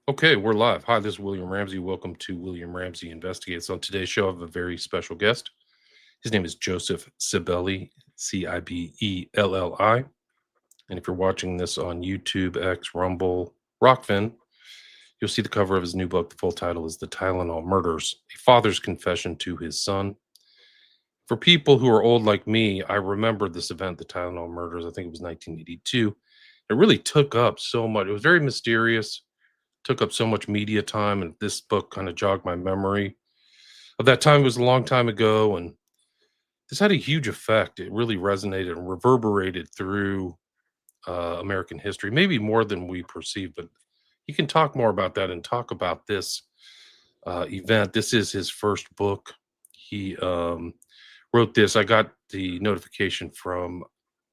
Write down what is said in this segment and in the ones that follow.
Okay, we're live. Hi, this is William Ramsey. Welcome to William Ramsey Investigates. On today's show, I have a very special guest. His name is Joseph Cibelli, Cibelli. And if you're watching this on YouTube, X, Rumble, Rockfin, you'll see the cover of his new book. The full title is The Tylenol Murders, A Father's Confession to His Son. For people who are old like me, I remember this event, the Tylenol Murders. I think it was 1982. It really took up so much. It was very mysterious, took up so much media time, and this book kind of jogged my memory of that time. It was a long time ago, and this had a huge effect. It really resonated and reverberated through American history, maybe more than we perceive. But he can talk more about that and talk about this event. This is his first book. He wrote this. I got the notification from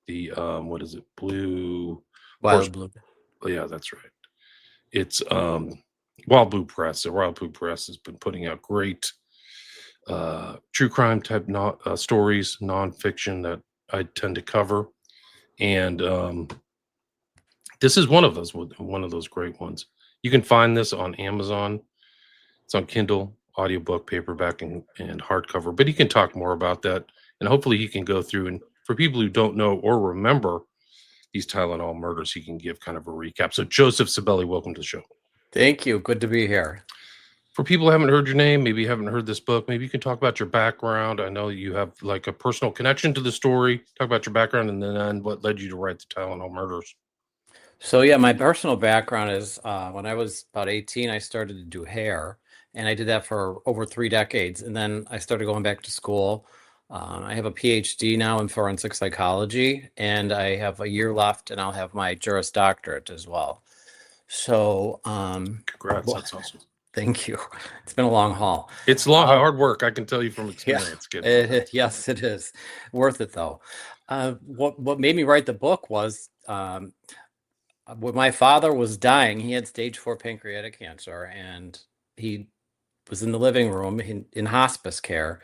the what is it, Blue Horse? Wild Blue. Oh, yeah, that's right. It's Wild Blue Press. So Wild Blue Press has been putting out great true crime type stories, nonfiction that I tend to cover, and this is one of those great ones. You can find this on Amazon. It's on Kindle, audiobook, paperback, and hardcover. But he can talk more about that, and hopefully he can go through. And for people who don't know or remember these Tylenol murders, he can give kind of a recap. So Joseph Cibelli, welcome to the show. Thank you. Good to be here. For people who haven't heard your name, maybe haven't heard this book, maybe you can talk about your background. I know you have like a personal connection to the story. Talk about your background and then what led you to write the Tylenol murders. So yeah, my personal background is when I was about 18, I started to do hair, and I did that for over 3 decades. And then I started going back to school. I have a PhD now in forensic psychology, and I have a year left, and I'll have my Juris Doctorate as well. So, Congrats, well, that's awesome. thank you. It's been a long haul. It's long, hard work. I can tell you from Yeah, experience. Getting yes, it is worth it though. What made me write the book was when my father was dying. He had stage 4 pancreatic cancer, and he was in the living room in hospice care,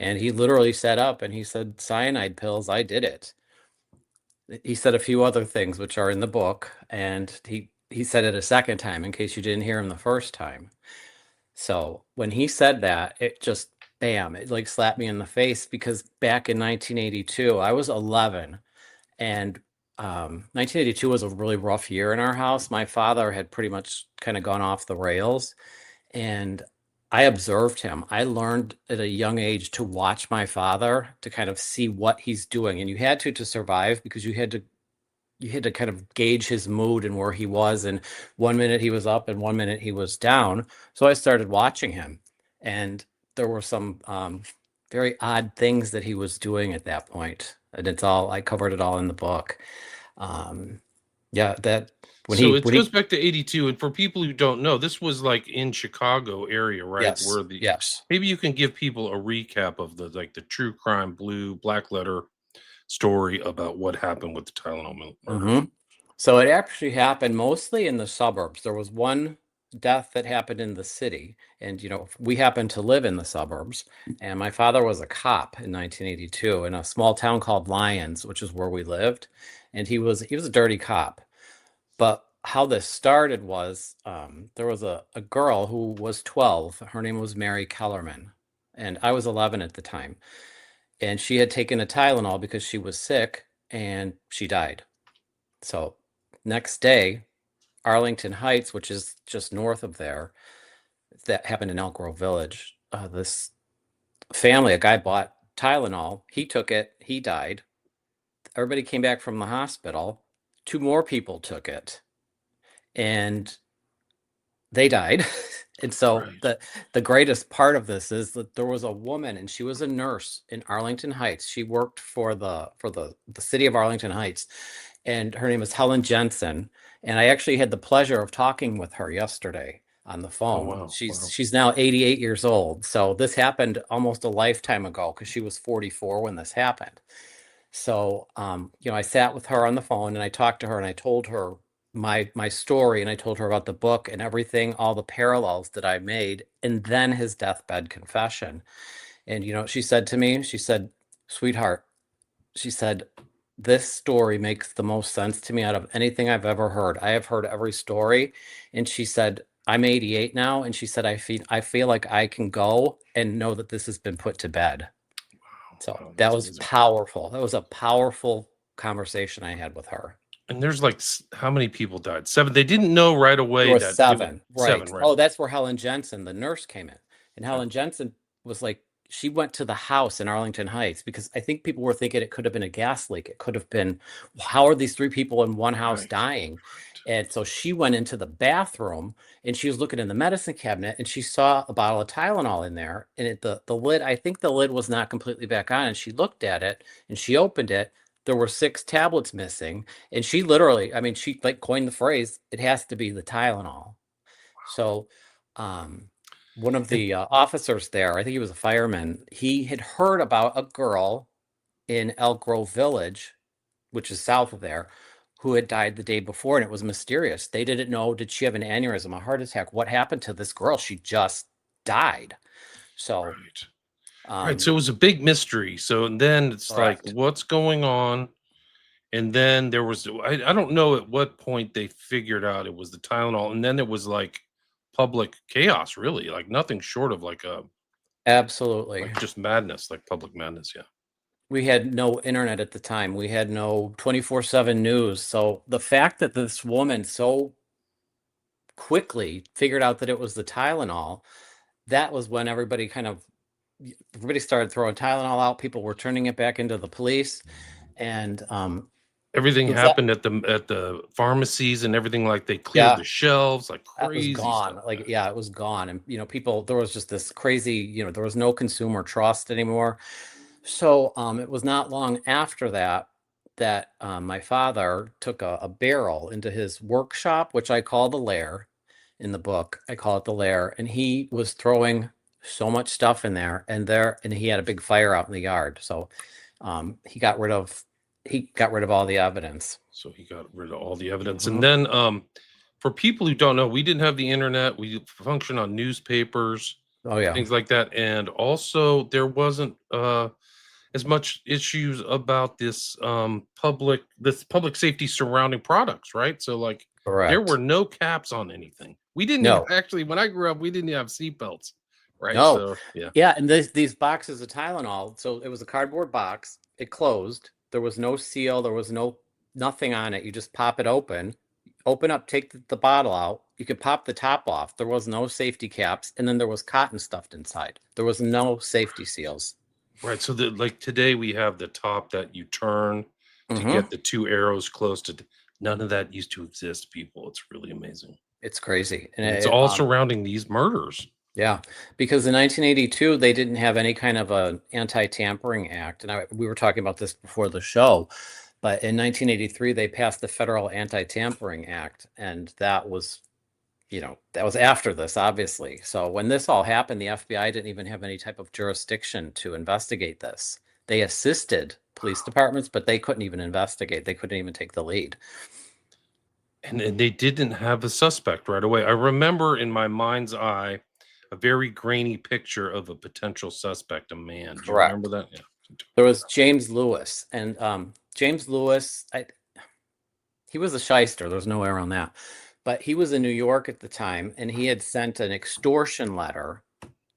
and he literally sat up and he said, "Cyanide pills, I did it." He said a few other things which are in the book, and he said it a second time in case you didn't hear him the first time. So when he said that, it just bam, it like slapped me in the face, because back in 1982, I was 11, and 1982 was a really rough year in our house. My father had pretty much kind of gone off the rails, and I observed him. I learned at a young age to watch my father, to kind of see what he's doing, and you had to survive, because you had to kind of gauge his mood and where he was. And one minute he was up and one minute he was down. So I started watching him, and there were some very odd things that he was doing at that point. And I covered it all in the book. Um, yeah, that So it goes back to 82. And for people who don't know, this was like in Chicago area, right? yes, Where yes. maybe you can give people a recap of the true crime blue black letter story about what happened with the Tylenol murders. hmm So it actually happened mostly in the suburbs. There was one death that happened in the city, and we happened to live in the suburbs. And my father was a cop in 1982 in a small town called Lyons, which is where we lived. And he was a dirty cop. But how this started was, there was a girl who was 12. Her name was Mary Kellerman, and I was 11 at the time. And she had taken a Tylenol because she was sick, and she died. So next day, Arlington Heights, which is just north of there, that happened in Elk Grove Village. This family, a guy bought Tylenol. He took it. He died. Everybody came back from the hospital. Two more people took it, and they died. And so Right. the greatest part of this is that there was a woman, and she was a nurse in Arlington Heights. She worked for the city of Arlington Heights, and her name is Helen Jensen. And I actually had the pleasure of talking with her yesterday on the Oh, phone. wow. Wow. She's now 88 years old. So this happened almost a lifetime ago, because she was 44 when this happened. So I sat with her on the phone, and I talked to her, and I told her my story, and I told her about the book and everything, all the parallels that I made, and then his deathbed confession. And she said to me, she said, "Sweetheart," she said, "this story makes the most sense to me out of anything I've ever heard. I have heard every story." And she said, I'm 88 now, and she said, I feel like I can go and know that this has been put to bed. So Wow, that that's was amazing. powerful. That was a powerful conversation I had with her. And there's like how many people died? 7. They didn't know right There away were that it was 7, 7, right? right? Oh, that's where Helen Jensen, the nurse, came in. And Yeah, Helen Jensen was like, she went to the house in Arlington Heights because I think people were thinking it could have been a gas leak. It could have been, how are these 3 people in one house right, dying? right. And so she went into the bathroom and she was looking in the medicine cabinet and she saw a bottle of Tylenol in there. And the lid, I think the lid was not completely back on. And she looked at it and she opened it. There were 6 tablets missing. And she literally, I mean, she like coined the phrase, it has to be the Tylenol. So, um, one of And the officers there, I think he was a fireman, he had heard about a girl in Elk Grove Village, which is south of there, who had died the day before, and it was mysterious. They didn't know, did she have an aneurysm, a heart attack? What happened to this girl? She just died. So, right. Right. um, So it was a big mystery. So and then it's like, correct. what's going on? And then there was I don't know at what point they figured out it was the Tylenol, and then it was like public chaos, really, like nothing short of Absolutely. like just madness, like public madness. Yeah. We had no internet at the time. We had no 24/7 news. So the fact that this woman so quickly figured out that it was the Tylenol, that was when everybody started throwing Tylenol out. People were turning it back into the police, and Everything it was that, happened at the pharmacies and everything, like they cleared yeah, the shelves, like that was crazy stuff. gone. Like, yeah, it was gone, and people, there was just this crazy, there was no consumer trust anymore. So it was not long after that my father took a barrel into his workshop, which I call the lair in the book. I call it the lair, and he was throwing so much stuff in there, and he had a big fire out in the yard. So he got rid of all the evidence. So he got rid of all the evidence. And Mhm. then for people who don't know, we didn't have the internet. We function on newspapers, Oh yeah, things like that. And also there wasn't as much issues about this public safety surrounding products, right? So like there were correct. no caps on anything. We didn't even No, actually when I grew up, we didn't have seatbelts, right? no, So yeah. yeah, and these boxes of Tylenol. So it was a cardboard box. It closed. There was no seal. There was nothing on it. You just pop it open up, take the bottle out. You could pop the top off. There was no safety caps, and then there was cotton stuffed inside. There was no safety seals. Right. So the like today we have the top that you turn to Hmm. get the 2 arrows close to none of that used to exist, people. It's really amazing. It's crazy, and And it's all surrounding these murders. yeah, because in 1982 they didn't have any kind of a anti-tampering act, and we were talking about this before the show. But in 1983 they passed the Federal Anti-Tampering Act, and that was after this, obviously. So when this all happened, the FBI didn't even have any type of jurisdiction to investigate this. They assisted police departments, but they couldn't even investigate. They couldn't even take the lead. And they didn't have a suspect right away. I remember in my mind's eye a very grainy picture of a potential suspect, a man. Do you remember Correct. that? Yeah. There was James Lewis, and James Lewis, he was a shyster. There's no way around that. But he was in New York at the time, and he had sent an extortion letter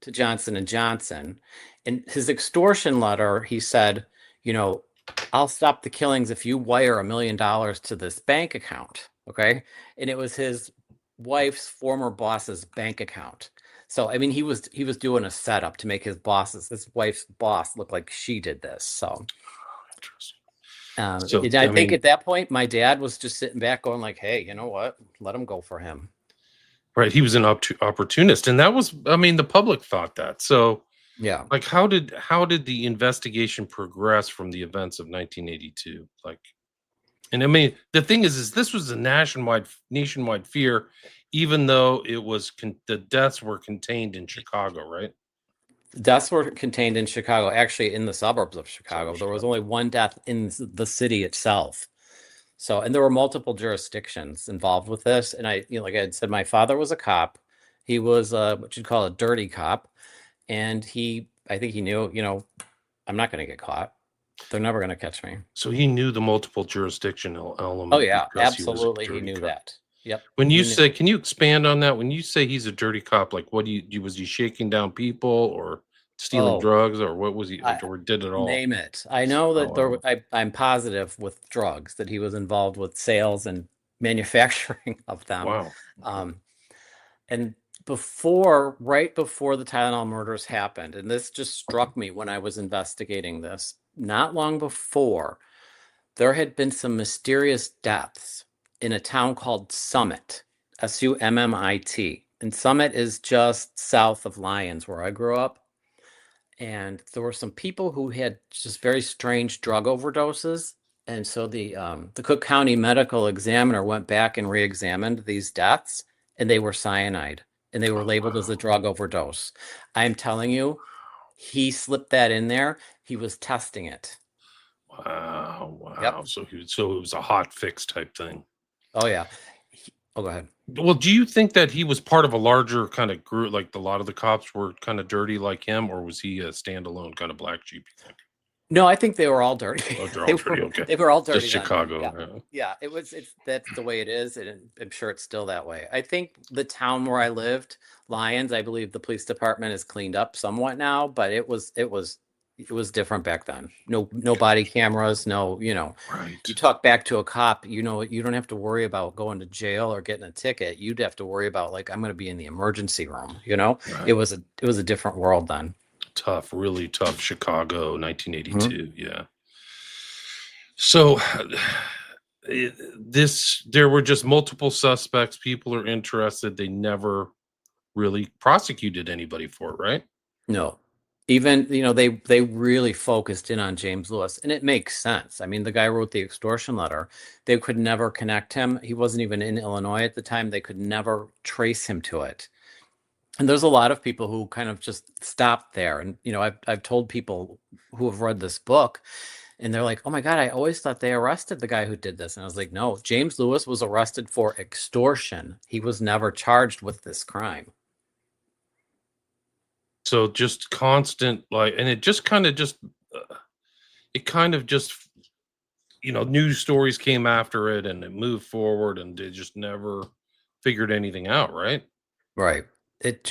to Johnson and Johnson. In his extortion letter, he said, you know, I'll stop the killings if you wire $1 million to this bank account. Okay. And it was his wife's former boss's bank account. So I mean, he was doing a setup to make his wife's boss look like she did this. So Interesting. So I I think mean, at that point, my dad was just sitting back going like, hey, you know what? Let him go for him. right, he was an opportunist, and that was I mean, the public thought that. So Yeah. like how did the investigation progress from the events of 1982? Like and I mean, the thing is this was a nationwide fear, even though it was the deaths were contained in Chicago, right? Deaths were contained in Chicago, actually in the suburbs of So Chicago. There was Chicago. only one death in the city itself. So, and there were multiple jurisdictions involved with this. And like I had said, my father was a cop. He was what you'd call a dirty cop. And I think he knew, I'm not going to get caught. They're never going to catch me. So he knew the multiple jurisdictional Oh element yeah, because he was a absolutely. He dirty knew cop. that. Yep. When you He knew. say, can you expand on that? When you say he's a dirty cop, like what was he shaking down people or stealing Oh, drugs or what was he, I or did it all? name it. I know Oh, that there. wow. I'm positive with drugs that he was involved with sales and manufacturing of them. Wow. Um, and right before the Tylenol murders happened, and this just struck me when I was investigating this, not long before, there had been some mysterious deaths in a town called Summit, Summit. And Summit is just south of Lyons, where I grew up. And there were some people who had just very strange drug overdoses. And so the Cook County Medical Examiner went back and re-examined these deaths, and they were cyanide, and they were Oh, labeled as a wow. drug overdose. I'm telling you, he slipped that in there. He was testing it. Wow. Yep. Wow. So it was a hot fix type thing. Oh yeah. Oh, go ahead. Well, do you think that he was part of a larger kind of group, like a lot of the cops were kind of dirty like him, or was he a standalone kind of black sheep, you think? No, I think they were all dirty. Oh, they're They all were dirty. Okay. they were all Just dirty then. Yeah. Chicago. Yeah. Yeah, it's that's the way it is, and I'm sure it's still that way. I think the town where I lived, Lyons, I believe the police department is cleaned up somewhat now, but it was different back then. No body cameras, no, Right. you talk back to a cop, you don't have to worry about going to jail or getting a ticket. You'd have to worry about like I'm going to be in the emergency room, Right. It was a different world then. Tough, really tough Chicago, Mhm. 1982. Yeah. So there were just multiple suspects. People are interested. They never really prosecuted anybody for it, right? No. Even, they really focused in on James Lewis, and it makes sense. I mean, the guy wrote the extortion letter. They could never connect him. He wasn't even in Illinois at the time. They could never trace him to it. And there's a lot of people who kind of just stopped there. And, I've told people who have read this book, and they're like, "Oh my God, I always thought they arrested the guy who did this." And I was like, "No, James Lewis was arrested for extortion. He was never charged with this crime." So just constant, like, and it just kind of just, it kind of just, news stories came after it and it moved forward and they just never figured anything out, right? Right. It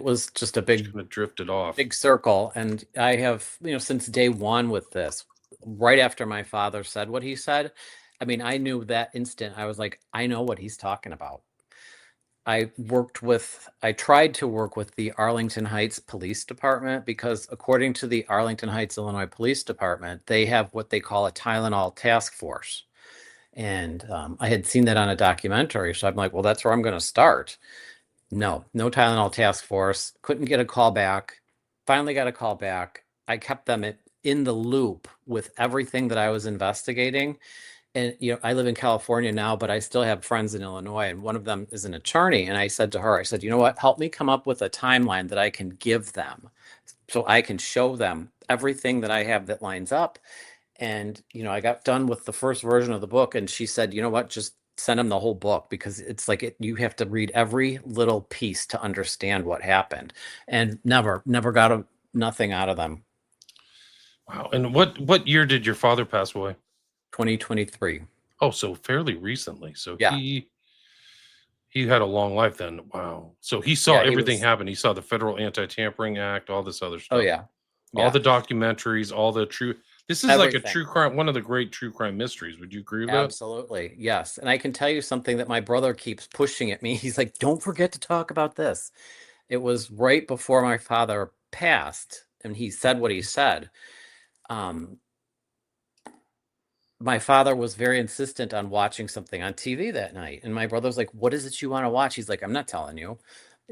was just a Just big kind of drifted off. big circle. And I have, since day one with this, right after my father said what he said, I mean, I knew that instant. I was like, I know what he's talking about. I tried to work with the Arlington Heights Police Department because, according to the Arlington Heights, Illinois Police Department, they have what they call a Tylenol task force. And I had seen that on a documentary. So I'm like, well, that's where I'm going to start. No Tylenol task force. Couldn't get a call back. Finally got a call back. I kept them in the loop with everything that I was investigating. And I live in California now, but I still have friends in Illinois, and one of them is an attorney. And I said to her, I said, you know what? Help me come up with a timeline that I can give them, so I can show them everything that I have that lines up. And I got done with the first version of the book, and she said, you know what? Just send them the whole book, because it's like you have to read every little piece to understand what happened. And never got nothing out of them. Wow. And what year did your father pass away? 2023. Oh, so fairly recently. So Yeah. he had a long life then. Wow. So he saw Yeah, he everything was. happen. He saw the Federal Anti-Tampering Act, all this other Oh stuff. yeah. All Yeah. the documentaries, all the true, this is like a Everything. true crime, one of the great true crime mysteries. Would you agree with that? Absolutely. Yes. And I can tell you something that my brother keeps pushing at me. He's like, don't forget to talk about this. It was right before my father passed, and he said what he said. Um, my father was very insistent on watching something on TV that night. And my brother's like, what is it you want to watch? He's like, I'm not telling you.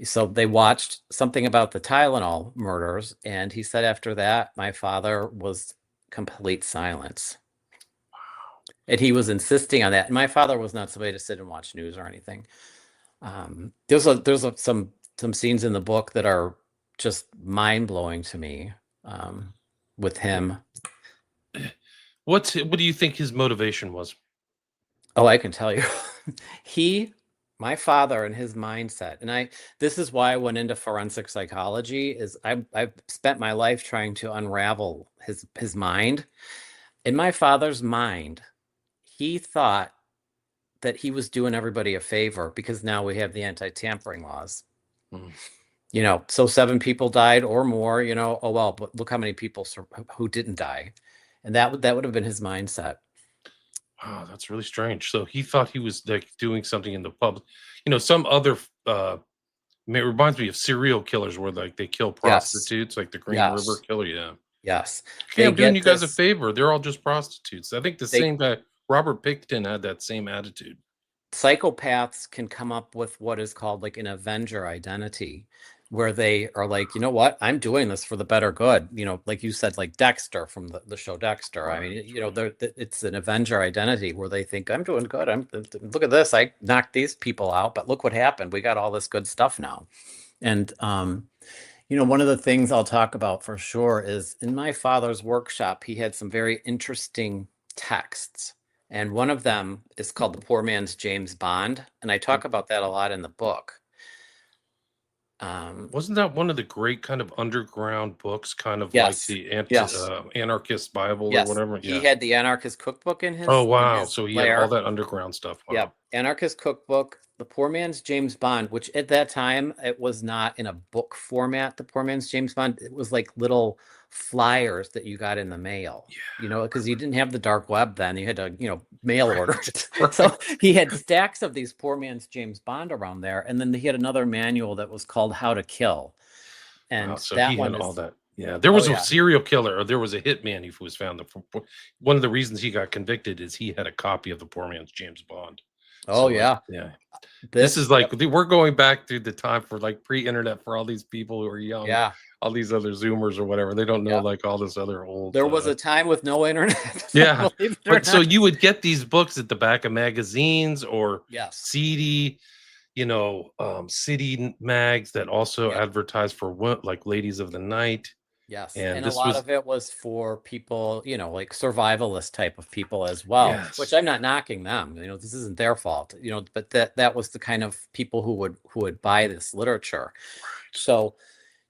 So they watched something about the Tylenol murders. And he said after that, my father was complete silence. And he was insisting on that. And my father was not somebody to sit and watch news or anything. Some scenes in the book that are just mind blowing to me, with him. What do you think his motivation was? Oh, I can tell you. He, my father, and his mindset, and this is why I went into forensic psychology, is I've spent my life trying to unravel his mind. In my father's mind, he thought that he was doing everybody a favor because now we have the anti-tampering laws. Mm. So 7 people died or more, oh well, but look how many people who didn't die. And that would have been his mindset. Wow, that's really strange. So he thought he was like doing something in the public. Some other it reminds me of serial killers where like they kill Yes. prostitutes, like the Green River Yes. Killer. Yeah. Yes. Okay, They I'm doing you get guys a this. favor. They're all just prostitutes. I think the They same guy, Robert Pickton, had that same attitude. Psychopaths can come up with what is called like an avenger identity, where they are like, you know what, I'm doing this for the better good. Like you said, like Dexter from the show Dexter. I Right. mean, it's an avenger identity where they think I'm doing good. Look at this. I knocked these people out, but look what happened. We got all this good stuff now. And one of the things I'll talk about for sure is in my father's workshop, he had some very interesting texts. And one of them is called The Poor Man's James Bond. And I talk about that a lot in the book. Wasn't that one of the great kind of underground books, kind of like Yes, the yes, anarchist Bible or yes. whatever? He Yeah. had the anarchist cookbook in Oh, his wow. So he had all lair. that underground stuff. Wow. Yep. Anarchist Cookbook, The Poor Man's James Bond, which at that time it was not in a book format, The Poor Man's James Bond. It was like little flyers that you got in the mail, because you didn't have the dark web then. You had to, mail order it. Right. So he had stacks of these Poor Man's James Bond around there. And then he had another manual that was called How to Kill. Wow. And So that he had one all is, that. Yeah. There oh was a yeah. serial killer, or there was a hitman who was found. One of the reasons he got convicted is he had a copy of the Poor Man's James Bond. Oh So, like, yeah. yeah. This This, is like we're going back through the time for like pre-internet for all these people who are young, yeah, all these other Zoomers or whatever. They don't know yeah. like all this other old. There was a time with no internet, Yeah, believe it or but so not. you would get these books at the back of magazines or Yes. CD, city mags that also Yep. advertise for like ladies of the night. Yes. And And a this lot was of it was for people, like survivalist type of people as well, which yes, I'm not knocking them. This isn't their fault, but that was the kind of people who would buy this literature. So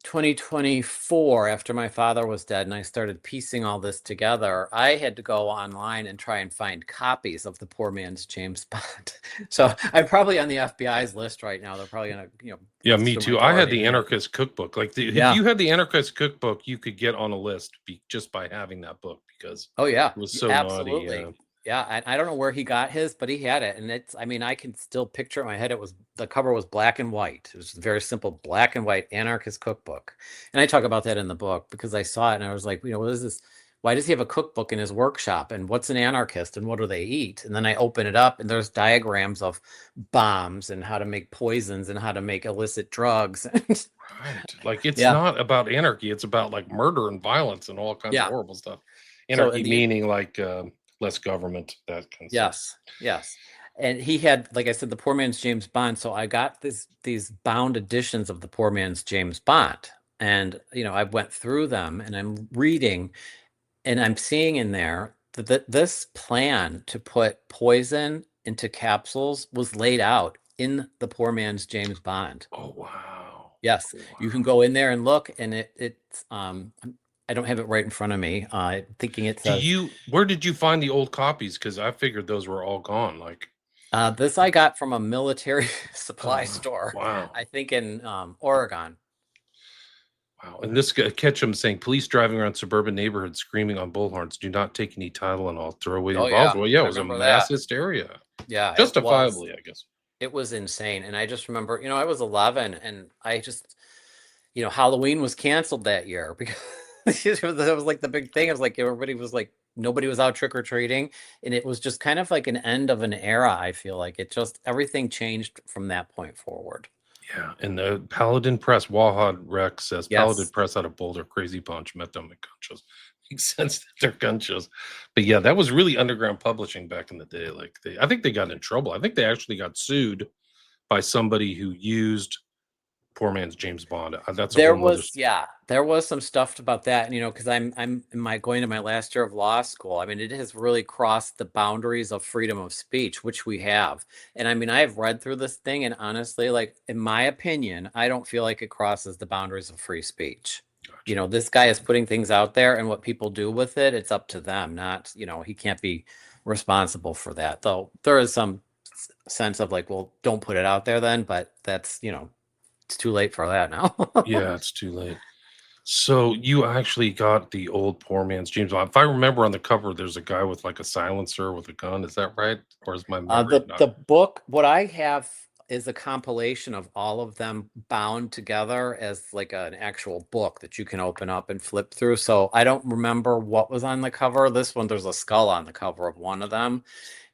2024, after my father was dead and I started piecing all this together, I had to go online and try and find copies of The Poor Man's James Bond. So I'm probably on the FBI's list right now. They're probably gonna, yeah, bust me through my too. I door had any the minute. anarchist cookbook. Like if Yeah. you had the anarchist cookbook, you could get on a list just by having that book because Oh yeah, it was so naughty. absolutely. Yeah, I don't know where he got his, but he had it, and I mean, I can still picture it in my head. The cover was black and white. It was very simple, black and white anarchist cookbook, and I talk about that in the book because I saw it and I was like, what is this? Why does he have a cookbook in his workshop? And what's an anarchist? And what do they eat? And then I open it up, and there's diagrams of bombs and how to make poisons and how to make illicit drugs. Right. Like it's Yeah, not about anarchy, it's about like murder and violence and all kinds of yeah. horrible stuff. So Anarchy meaning like less government, that kind of stuff. yes, yes. And he had, like I said, the Poor Man's James Bond. So I got these bound editions of the Poor Man's James Bond. And, I went through them and I'm reading and I'm seeing in there that this plan to put poison into capsules was laid out in the Poor Man's James Bond. Oh wow. Yes, Oh, you can wow. go in there and look, and it's I don't have it right in front of me. Thinking it says Where did you find the old copies? Because I figured those were all gone. Like, this I got from a military supply oh store, wow. I think in Oregon. Wow. And this guy Ketchum saying police driving around suburban neighborhoods screaming on bullhorns, do not take any Tylenol, throw away your Oh balls. yeah, Well, yeah, it I was a remember mass that. hysteria. Yeah, Justifiably, I guess. it was insane. And I just remember, I was 11 and I just, Halloween was canceled that year because that was like the big thing. It was like everybody was like nobody was out trick or treating, and it was just kind of like an end of an era. I feel like it just everything changed from that point forward. Yeah, and the Paladin Press, Wahad Rex says Paladin Yes. Press out of Boulder, Crazy Punch, met them at gun shows. Makes sense that they're gun shows. But yeah, that was really underground publishing back in the day. Like I think they got in trouble. I think they actually got sued by somebody who used Poor Man's James Bond. That's a There whole nother. was, yeah, there was some stuff about that, and because I'm in my going to my last year of law school. I mean, it has really crossed the boundaries of freedom of speech, which we have. And I mean, I have read through this thing, and honestly, like in my opinion, I don't feel like it crosses the boundaries of free speech. Gotcha. This guy is putting things out there, and what people do with it, it's up to them. Not, he can't be responsible for that. Though there is some sense of like, well, don't put it out there then, but that's, it's too late for that now. Yeah, it's too late. So you actually got the old poor man's James Bond. If I remember on the cover, there's a guy with like a silencer with a gun. Is that right? Or is my memory The not? the book, what I have is a compilation of all of them bound together as like an actual book that you can open up and flip through. So I don't remember what was on the cover. This one, there's a skull on the cover of one of them.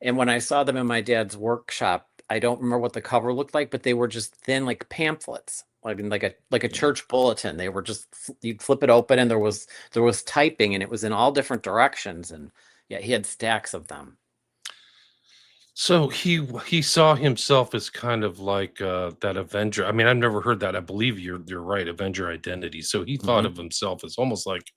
And when I saw them in my dad's workshop, I don't remember what the cover looked like, but they were just thin like pamphlets. I mean, like a Yeah. church bulletin. They were just you'd flip it open and there was typing and it was in all different directions. And yeah, he had stacks of them. So he saw himself as kind of like that Avenger. I mean, I've never heard that. I believe you're right, Avenger identity. So he thought Mhm. of himself as almost like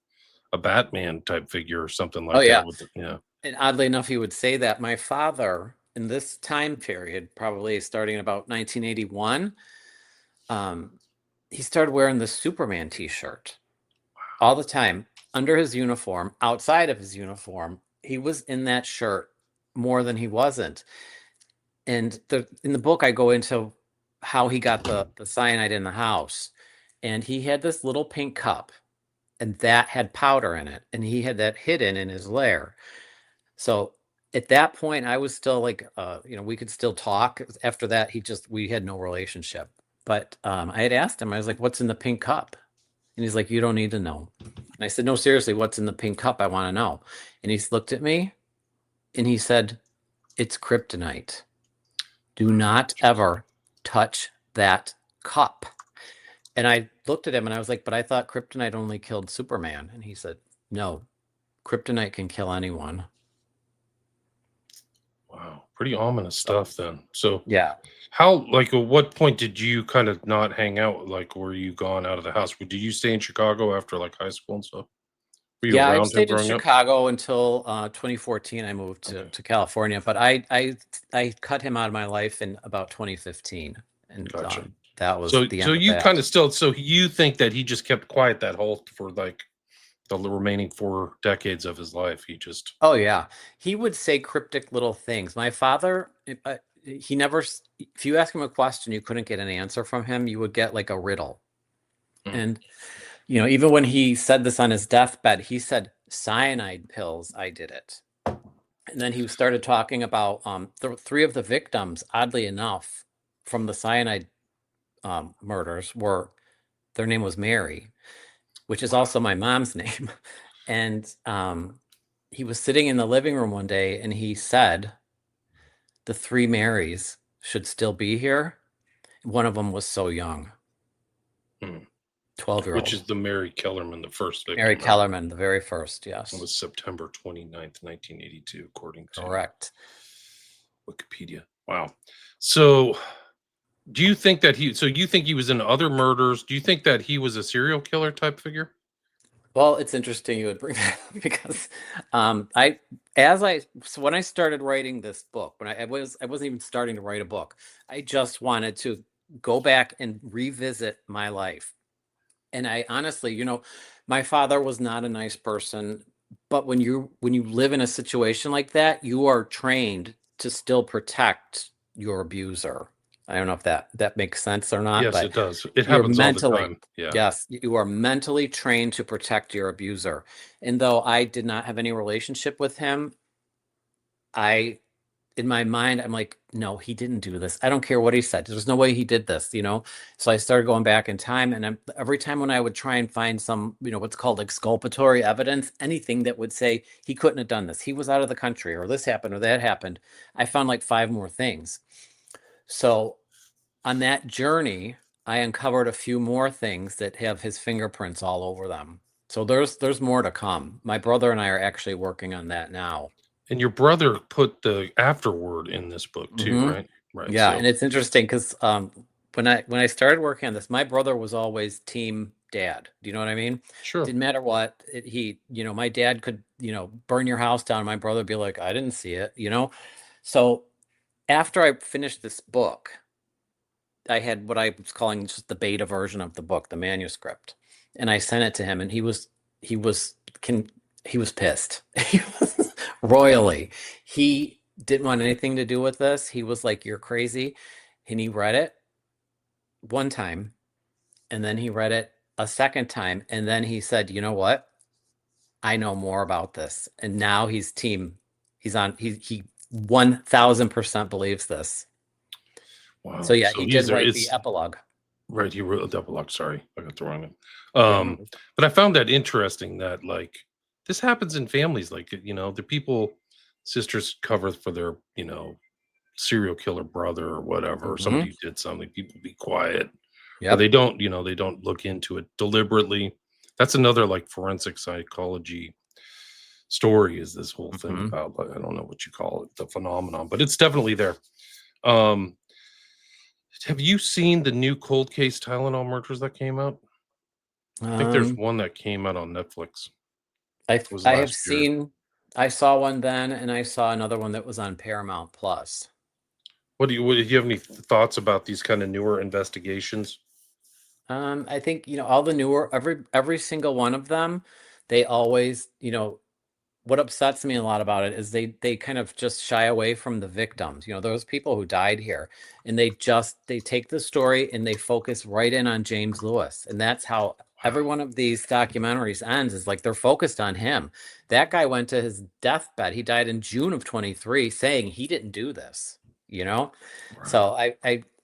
a Batman type figure or something Oh like that yeah. with the, yeah. And oddly enough, he would say that my father, in this time period, probably starting in about 1981, um, he started wearing the Superman t-shirt all the time under his uniform, outside of his uniform. He was in that shirt more than he wasn't. And in the book, I go into how he got the cyanide in the house. And he had this little pink cup, and that had powder in it, and he had that hidden in his lair. So at that point, I was still like, we could still talk. After that, we had no relationship. But I had asked him, I was like, what's in the pink cup? And he's like, you don't need to know. And I said, no, seriously, what's in the pink cup? I want to know. And he looked at me and he said, it's kryptonite. Do not ever touch that cup. And I looked at him and I was like, but I thought kryptonite only killed Superman. And he said, no, kryptonite can kill anyone. Wow, pretty ominous So, stuff then. So yeah. how like at what point did you kind of not hang out? Like were you gone out of the house? Did you stay in Chicago after like high school and stuff? Were you Yeah, I around him stayed in growing up? Chicago until 2014. I moved to, Okay, to California, but I cut him out of my life in about 2015, and gotcha. that was So the so end of you kind that. of still so you think that he just kept quiet that whole for like the remaining 4 decades of his life. He just Oh yeah, he would say cryptic little things. My father, he never. If you ask him a question, you couldn't get an answer from him. You would get like a riddle, mm, and even when he said this on his deathbed, he said cyanide pills. I did it. And then he started talking about three of the victims, oddly enough, from the cyanide murders were their name was Mary, which is also my mom's name. And he was sitting in the living room one day and he said, the three Marys should still be here. One of them was so young, mm. 12-year-old. Which is the Mary Kellerman, the first Mary victim, right? Kellerman, the very first, It yes. was September 29th, 1982, according to Correct. Wikipedia. Wow. So do you think that so you think he was in other murders? Do you think that he was a serial killer type figure? Well, it's interesting you would bring that up because so when I started writing this book, when I wasn't even starting to write a book. I just wanted to go back and revisit my life. And I honestly, my father was not a nice person, but when you live in a situation like that, you are trained to still protect your abuser. I don't know if that makes sense or not, Yes, but it does. It you're happens all the mentally, time. Yeah. yes, you are mentally trained to protect your abuser. And though I did not have any relationship with him, I in my mind, I'm like, no, he didn't do this. I don't care what he said. There's no way he did this. So I started going back in time, and every time when I would try and find some, what's called exculpatory evidence, anything that would say he couldn't have done this, he was out of the country, or this happened, or that happened, I found like five more things. So on that journey, I uncovered a few more things that have his fingerprints all over them. So there's more to come. My brother and I are actually working on that now. And your brother put the afterword in this book too, Hmm. right? Right. Yeah, So and it's interesting because when I started working on this, my brother was always team dad. Do you know what I mean? sure. Didn't matter what my dad could burn your house down. My brother would be like, I didn't see it. So after I finished this book, I had what I was calling just the beta version of the book, the manuscript, and I sent it to him, and he was can he was pissed. He was royally. He didn't want anything to do with this. He was like, "You're crazy." And he read it one time, and then he read it a second time, and then he said, "You know what? I know more about this." And now he's on he 1000% believes this. So Wow. yeah, So he did he's there. write the It's epilogue. right. He wrote a double lock. Sorry, I got the wrong name. Yeah, no. But I found that interesting that like this happens in families. Like the people, sisters cover for their serial killer brother or whatever, or Hmm. somebody who did something. People be quiet, or Yep. they don't look into it deliberately. That's another like forensic psychology story is this whole thing Hmm. about like, I don't know what you call it, the phenomenon, but it's definitely there. Um, have you seen the new cold case Tylenol murders that came out? I think there's Um, one that came out on Netflix. It was I have last year. seen, I saw one then, and I saw another one that was on Paramount Plus. Do you have any thoughts about these kind of newer investigations? I think, all the newer, every single one of them, they always, what upsets me a lot about it is they kind of just shy away from the victims. Those people who died here, and they take the story and they focus right in on James Lewis. And that's how every Wow. one of these documentaries ends, is like they're focused on him. That guy went to his deathbed. He died in June of 23 saying he didn't do this, you know? Wow. So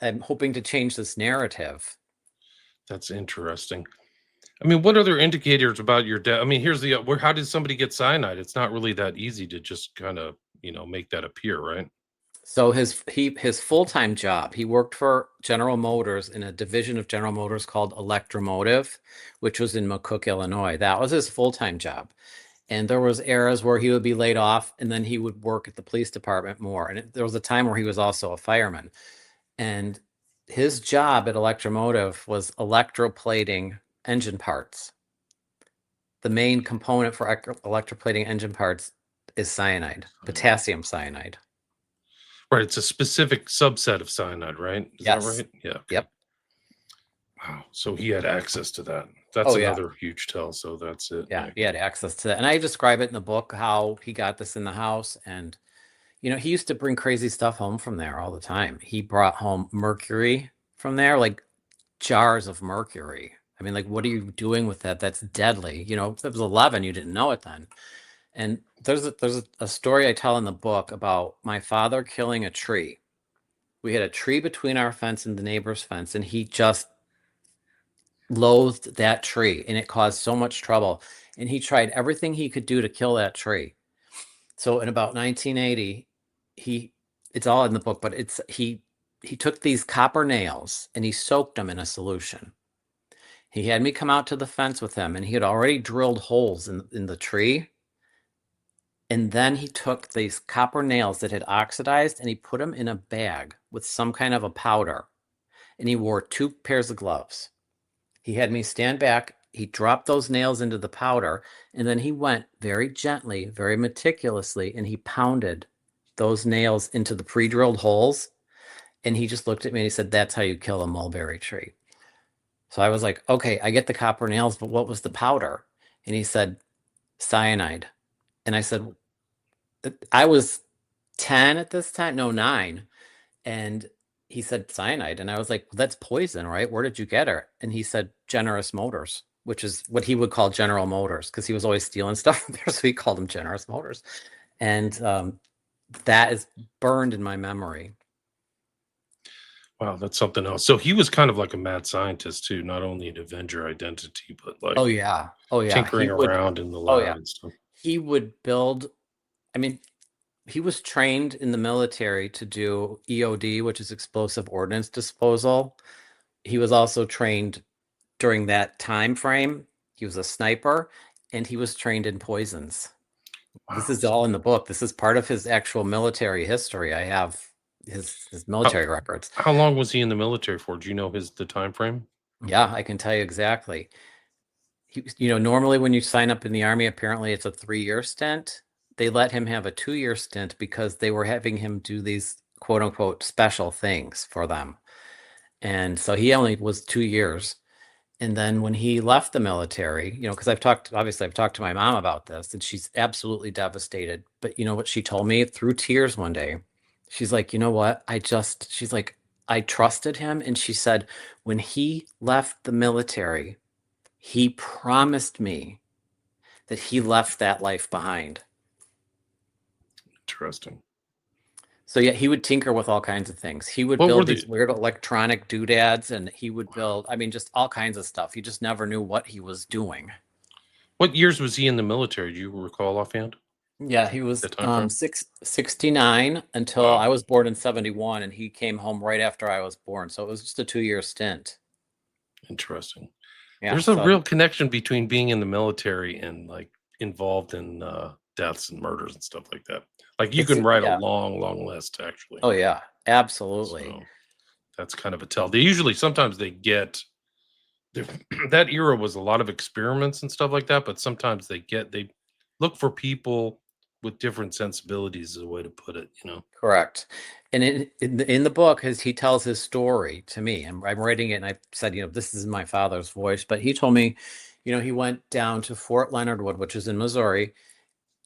I'm hoping to change this narrative. That's interesting. I mean, what other indicators about your death? I mean, here's the where how did somebody get cyanide? It's not really that easy to just kind of, make that appear, right? So his full-time job, he worked for General Motors in a division of General Motors called Electromotive, which was in McCook, Illinois. That was his full-time job. And there was eras where he would be laid off and then he would work at the police department more. And there was a time where he was also a fireman. And his job at Electromotive was electroplating engine parts. The main component for electroplating engine parts is cyanide, Cyanide. potassium cyanide. Right, it's a specific subset of cyanide, right? Is that Yes. right? Yeah, okay. Yep. Wow. So he had access to that. That's Oh yeah. another huge tell. So that's it. Yeah, Yeah. he had access to that. And I describe it in the book how he got this in the house. And, he used to bring crazy stuff home from there all the time. He brought home mercury from there, like jars of mercury. I mean, like, what are you doing with that? That's deadly. If it was 11, you didn't know it then. And there's a story I tell in the book about my father killing a tree. We had a tree between our fence and the neighbor's fence, and he just loathed that tree, and it caused so much trouble. And he tried everything he could do to kill that tree. So in about 1980, he it's all in the book, but he took these copper nails and he soaked them in a solution. He had me come out to the fence with him, and he had already drilled holes in the tree. And then he took these copper nails that had oxidized and he put them in a bag with some kind of a powder. And he wore two pairs of gloves. He had me stand back. He dropped those nails into the powder, and then he went very gently, very meticulously, and he pounded those nails into the pre-drilled holes. And he just looked at me and he said, "That's how you kill a mulberry tree." So I was like, "Okay, I get the copper nails, but what was the powder?" And he said, "Cyanide." And I said, I was 10 at this time, no, 9. And he said cyanide. And I was like, well, that's poison, right? Where did you get her? And he said Generous Motors, which is what he would call General Motors because he was always stealing stuff from there. So he called them Generous Motors. And that is burned in my memory. Wow, that's something else. So he was kind of like a mad scientist too, not only an Avenger identity, but like Oh, yeah. Oh, yeah. tinkering around in the Oh, lab yeah. and stuff. He would build, I mean, he was trained in the military to do EOD, which is explosive ordnance disposal. He was also trained during that time frame. He was a sniper and he was trained in poisons. This Wow. is all in the book. This is part of his actual military history. I have his How, military records. how long was he in the military for? Do you know the time frame? Yeah, I can tell you exactly. Normally when you sign up in the army, apparently it's a 3-year stint. They let him have a 2-year stint because they were having him do these quote unquote special things for them. And so he only was 2 years. And then when he left the military, because I've talked to my mom about this, and she's absolutely devastated. But you know what she told me through tears one day? She's like, you know what? She's like, I trusted him. And she said, when he left the military, he promised me that he left that life behind. Interesting. So yeah, he would tinker with all kinds of things. He would What were build the these weird electronic doodads, and he would build, I mean, just all kinds of stuff. You just never knew what he was doing. what years was he in the military? Do you recall offhand Yeah, he was that time frame? 69 until Wow, I was born in 71, and he came home right after I was born. So it was just a 2-year stint. interesting. Yeah, There's a so real connection between being in the military and like involved in deaths and murders and stuff like that. Like you it's can write a yeah. long, long list actually. Oh yeah, absolutely. So that's kind of a tell. They usually sometimes they get that era was a lot of experiments and stuff like that, but sometimes they look for people with different sensibilities is a way to put it, you know. Correct. And in the book, he tells his story to me. I'm writing it, and I said, this is my father's voice. But he told me, he went down to Fort Leonard Wood, which is in Missouri,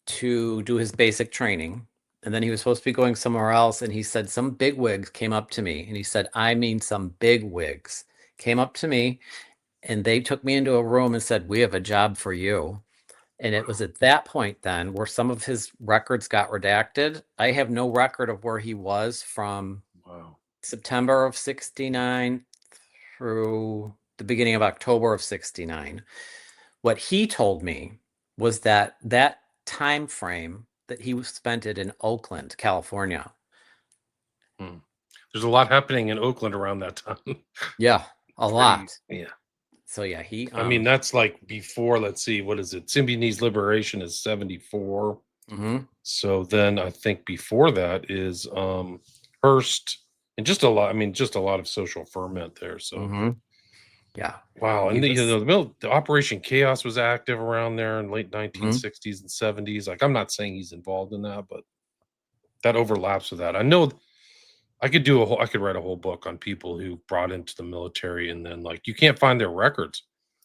to do his basic training. And then he was supposed to be going somewhere else. And he said, some big wigs came up to me. And he said, I mean, some big wigs came up to me, and they took me into a room and said, we have a job for you. And it was at that point then where some of his records got redacted. I have no record of where he was from Wow. September of 69 through the beginning of October of 69. What he told me was that time frame that he spent it in Oakland, California. Hmm. There's a lot happening in Oakland around that time. Yeah, a Pretty, lot. yeah. So yeah, he I mean, that's like before, let's see, what is it? Symbionese Liberation is 74. mhm, So then I think before that is Hearst and just a lot, I mean, just a lot of social ferment there. So mhm. Yeah. wow. He And was the Operation Chaos was active around there in late mhm. 1960s and 70s. Like I'm not saying he's involved in that, but that overlaps with that. I know I could write a whole book on people who brought into the military and then like you can't find their records.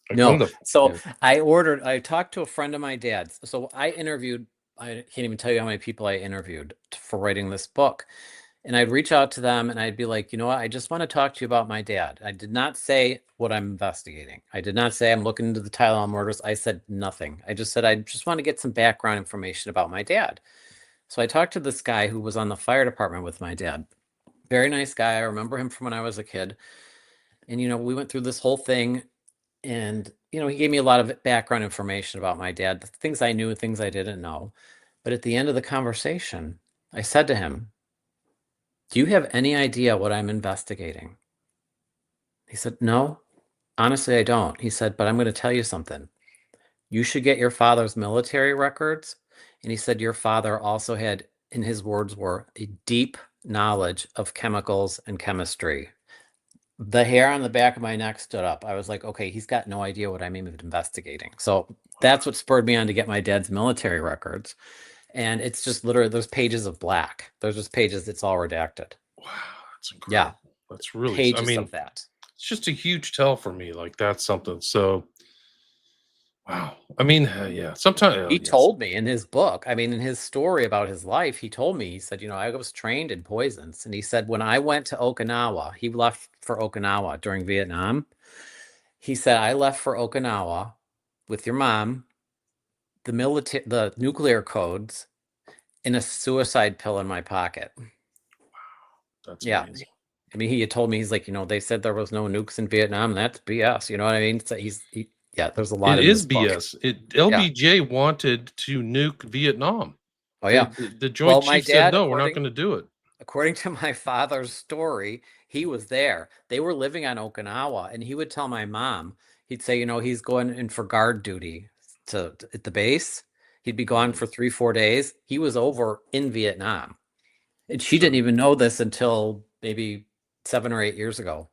Like one No. of the So yeah, I talked to a friend of my dad's. So I can't even tell you how many people I interviewed for writing this book. And I'd reach out to them and I'd be like, you know what? I just want to talk to you about my dad. I did not say what I'm investigating. I did not say I'm looking into the Tylenol murders. I said nothing. I just said I just want to get some background information about my dad. So I talked to this guy who was on the fire department with my dad. Very nice guy. I remember him from when I was a kid. And we went through this whole thing, and he gave me a lot of background information about my dad, the things I knew and things I didn't know. But at the end of the conversation, I said to him, do you have any idea what I'm investigating? He said, no, honestly, I don't. He said, but I'm going to tell you something. You should get your father's military records. And he said, your father also had, in his words were, a deep knowledge of chemicals and chemistry. The hair on the back of my neck stood up. I was like, okay, he's got no idea what I'm even investigating. So that's what spurred me on to get my dad's military records. And it's just literally, there's pages of black. There's just pages, it's all redacted. wow, that's Yeah, incredible. That's really I pages mean, of that. it's just a huge tell for me. Like that's something. So wow. I mean, yeah. Sometimes, He yes. told me in his book, I mean, in his story about his life, he told me, he said, I was trained in poisons. And he said, when I went to Okinawa, he left for Okinawa during Vietnam. He said, I left for Okinawa with your mom, the nuclear codes, and a suicide pill in my pocket. That's Yeah. amazing. I mean, he had told me, he's like, they said there was no nukes in Vietnam. That's BS. You know what I mean? So yeah, there's a lot It in is this book. BS. It Yeah. LBJ wanted to nuke Vietnam. Oh, The yeah. the Joint Well, my Chiefs said dad, no, we're not going to do it. according to my father's story, he was there. They were living on Okinawa, and he would tell my mom, he'd say, he's going in for guard duty at the base. He'd be gone Mhm. for 3, 4 days. He was over in Vietnam. And she didn't Sure. even know this until maybe 7 or 8 years ago.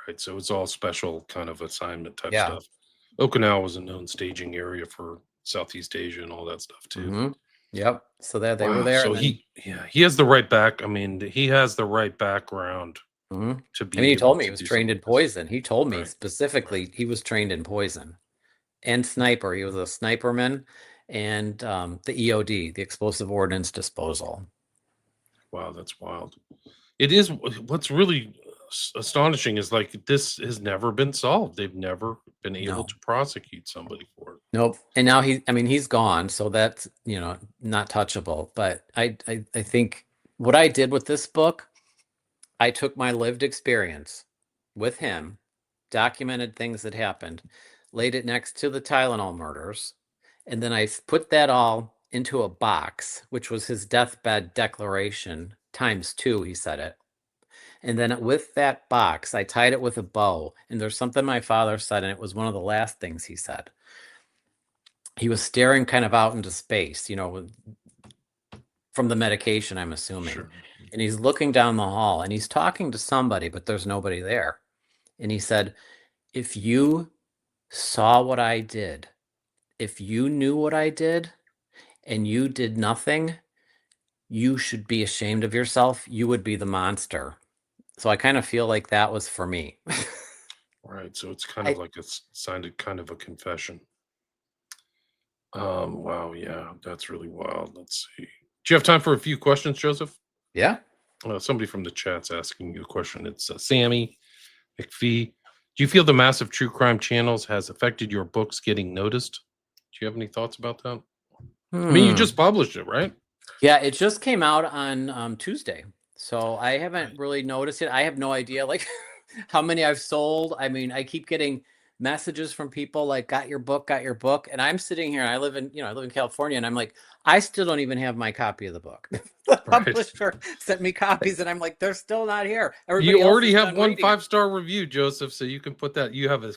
Right. So it's all special kind of assignment type Yeah. stuff. Okinawa was a known staging area for Southeast Asia and all that stuff too. Hmm. Yep. So there they were Wow. there, So and then he has the right back. I mean, he has the right background Mhm. to I mean, be he able told me he to was do trained something in like this. poison. He told me Right. Right. specifically he was trained in poison and sniper. He was a sniperman and the EOD, the explosive ordnance disposal. Wow, that's wild. It is. What's really astonishing is like this has never been solved. They've never been able No, to prosecute somebody for it. nope. And now I mean, he's gone, so that's, not touchable. But I think what I did with this book, I took my lived experience with him, documented things that happened, laid it next to the Tylenol murders, and then I put that all into a box, which was his deathbed declaration times two, he said it. And then with that box, I tied it with a bow. And there's something my father said, and it was one of the last things he said. He was staring kind of out into space, from the medication, I'm assuming. Sure. And he's looking down the hall and he's talking to somebody, but there's nobody there. And he said, if you saw what I did, if you knew what I did and you did nothing, you should be ashamed of yourself. You would be the monster. So I kind of feel like that was for me. Right. So it's kind of I like it's signed a kind of a confession. Wow. Yeah, that's really wild. Let's see. Do you have time for a few questions, Joseph? Yeah. Somebody from the chat's asking you a question. It's Sammy McPhee. Do you feel the massive true crime channels has affected your books getting noticed? Do you have any thoughts about that? I mean, you Hmm. just published it, right? Yeah, it just came out on Tuesday. So I haven't Right. really noticed it. I have no idea like how many I've sold. I mean, I keep getting messages from people like got your book, got your book. And I'm sitting here and I live in California and I'm like, I still don't even have my copy of the book. The Right. publisher sent me copies and I'm like, they're still not here. You Everybody else already is have done one reading it. five-star review, Joseph, so you can put that. You have a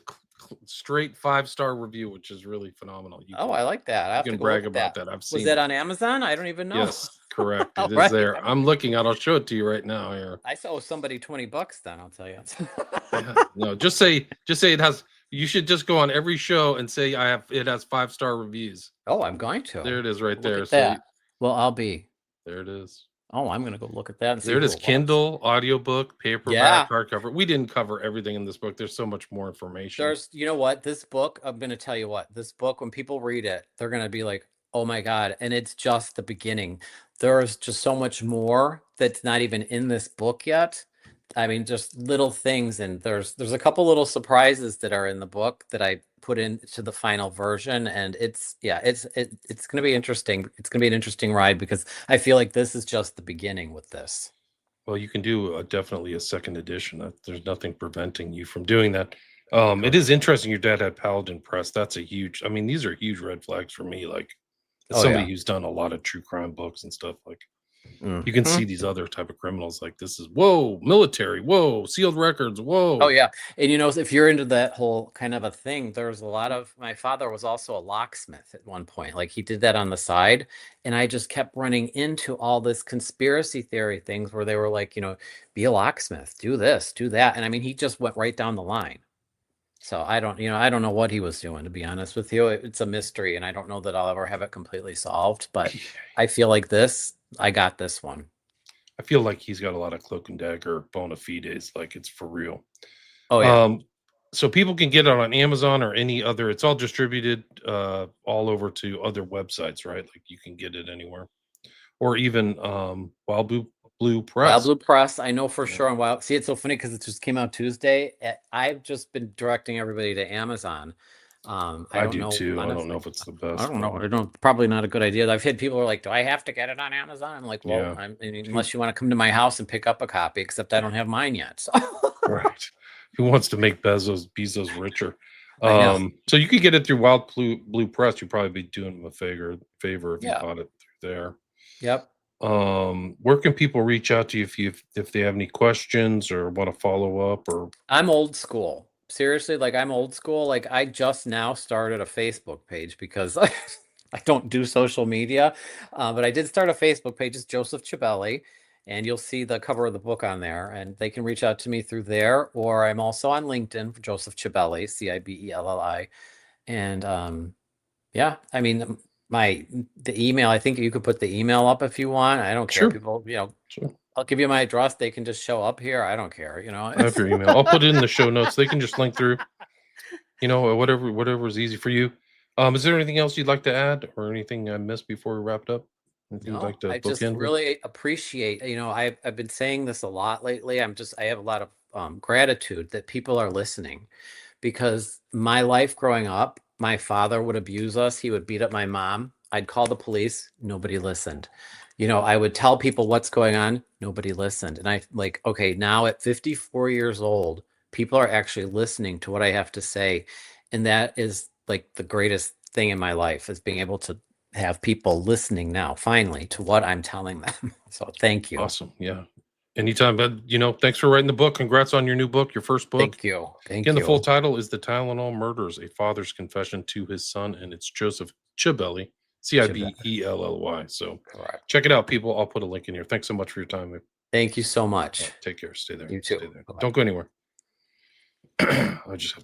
straight five-star review, which is really phenomenal. Oh, I like that. I You have to can go look brag at about that. that. I've Was seen that it. on Amazon? I don't even know. Yes, correct. It All is right. there. I'm looking at. I'll show it to you right now here. I owe somebody $20 then, I'll tell you. Yeah. No, just say it has. You should just go on every show and say I have. It has five-star reviews. Oh, I'm going to. There it is, right Look there. at So that. Well, I'll be. there it is. Oh, I'm going to go look at that and see There it who is. it was. Kindle, audiobook, paperback, Yeah. hardcover. We didn't cover everything in this book. There's so much more information. You know what? This book, I'm going to tell you what, this book, when people read it, they're going to be like, oh my God. And it's just the beginning. There's just so much more that's not even in this book yet. I mean, just little things. And there's a couple little surprises that are in the book that I put into the final version. And it's going to be interesting. It's going to be an interesting ride because I feel like this is just the beginning with this. Well, you can do definitely a second edition. There's nothing preventing you from doing that. It is Correct. interesting your dad had Paladin Press. That's a huge, I mean, these are huge red flags for me. Like, as Oh, somebody yeah. who's done a lot of true crime books and stuff, like, you can Mhm. see these other type of criminals like this is, whoa, military, whoa, sealed records, Oh whoa. yeah. And if you're into that whole kind of a thing, there's a lot of my father was also a locksmith at one point. Like he did that on the side. And I just kept running into all this conspiracy theory things where they were like, be a locksmith, do this, do that. And I mean, he just went right down the line. So I don't know what he was doing, to be honest with you. It's a mystery, and I don't know that I'll ever have it completely solved, but I feel like I got this one. I feel like he's got a lot of cloak and dagger bona fides, like it's for real. Oh yeah. Um, so people can get it on Amazon or any other. It's all distributed all over to other websites, right? Like you can get it anywhere, or even Wild Blue Wild Press. Blue Press, I know for Yeah, sure. And Wild, see, it's so funny because it just came out Tuesday. I've just been directing everybody to Amazon. I I don't do know, too. I don't know honestly. if it's the I best don't know. though. I don't. Probably not a good idea. I've had people who are like, "Do I have to get it on Amazon?" I'm like, "Well, Yeah, I mean, who, unless you want to come to my house and pick up a copy, except I don't have mine yet." So right? Who wants to make Bezos richer? I know. So you could get it through Blue Press. You'd probably be doing them a favor if you Yeah. bought it through there. Yep. Where can people reach out to you if they have any questions or want to follow up or I'm old school. Seriously, like I'm old school. Like I just now started a Facebook page because I don't do social media, but I did start a Facebook page. It's Joseph Cibelli, and you'll see the cover of the book on there. And they can reach out to me through there, or I'm also on LinkedIn for Joseph Cibelli, Cibelli. And yeah, I mean my the email. I think you could put the email up if you want. I don't care. sure, People, sure. I'll give you my address. They can just show up here. I don't care, you know. I have your email. I'll put it in the show notes. They can just link through, whatever is easy for you. Is there anything else you'd like to add or anything I missed before we wrapped up? Anything you'd No, like to I just bookend with? really appreciate, I've been saying this a lot lately. I have a lot of gratitude that people are listening, because my life growing up, my father would abuse us. He would beat up my mom. I'd call the police. Nobody listened. I would tell people what's going on. Nobody listened. And I like, okay, now at 54 years old, people are actually listening to what I have to say. And that is like the greatest thing in my life, is being able to have people listening now, finally, to what I'm telling them. So thank you. Awesome. Yeah. Anytime. But, thanks for writing the book. Congrats on your new book, your first book. Thank you. Thank Again, the full you. title is The Tylenol Murders, A Father's Confession to His Son, and it's Joseph Cibelli, Cibelly. So Correct. check it out, people. I'll put a link in here. Thanks so much for your time. Thank you so much. Take care. Stay there. You too. Stay there. Bye-bye. Don't go anywhere. I just have